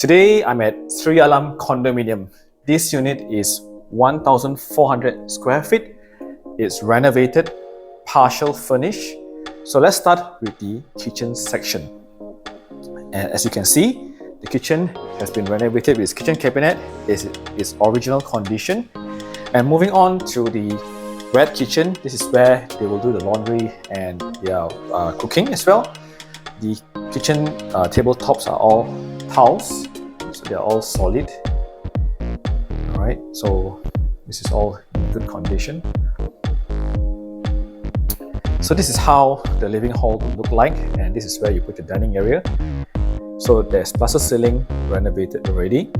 Today I'm at Sri Alam Condominium. This unit is 1,400 square feet. It's renovated, partial furnished. So let's start with the kitchen section. And as you can see, the kitchen has been renovated with its kitchen cabinet. It's original condition. And moving on to the wet kitchen, this is where they will do the laundry and their cooking as well. The kitchen tabletops are all tiles, so they're all solid. Alright, so this is all in good condition. So this is how the living hall will look like, and this is where you put the dining area. So there's plaster ceiling renovated already.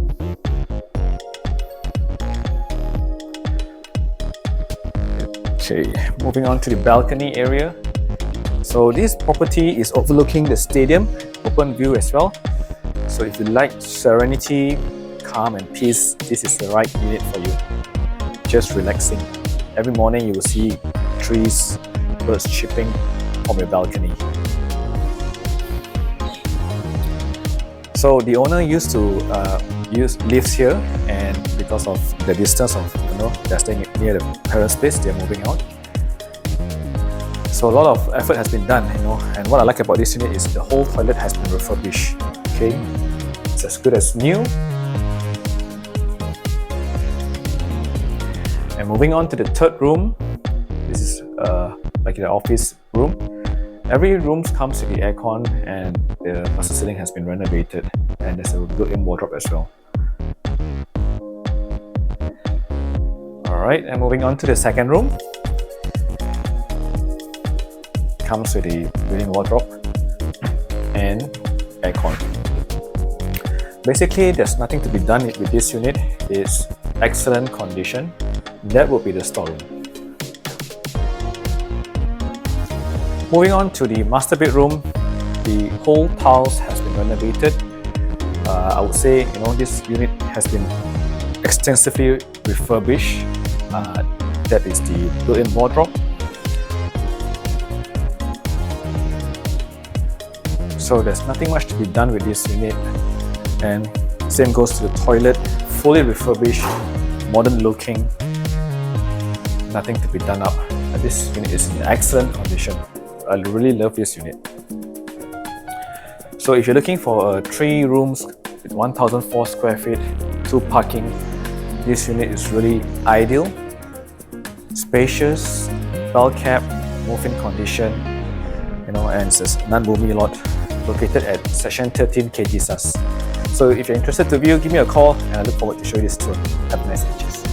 Okay, moving on to the balcony area. So this property is overlooking the stadium, open view as well. So if you like serenity, calm and peace, this is the right unit for you. Just relaxing. Every morning you will see trees, birds chirping from your balcony. So the owner used to lives here, and because of the distance of they're staying near the parents' place, they're moving out. So a lot of effort has been done, and what I like about this unit is the whole toilet has been refurbished. Okay, it's as good as new. And moving on to the third room, this is like the office room. Every room comes with the aircon, and the plaster ceiling has been renovated, and there's a built-in wardrobe as well. Alright, and moving on to the second room. Comes with the built-in wardrobe and aircon. Basically, there's nothing to be done with this unit. It's excellent condition. That will be the storeroom. Moving on to the master bedroom, the whole tiles has been renovated. I would say this unit has been extensively refurbished. That is the built-in wardrobe. So there's nothing much to be done with this unit, and same goes to the toilet, fully refurbished, modern looking, nothing to be done up. And this unit is in excellent condition. I really love this unit. So if you're looking for 3 rooms with 1,004 square feet, 2 parking, this unit is really ideal. Spacious, well kept, move-in condition, and it's a non-bumi lot located at section 13 KGSAAS. So if you're interested to view, give me a call, and I look forward to showing you this tour. Have a nice day. Cheers.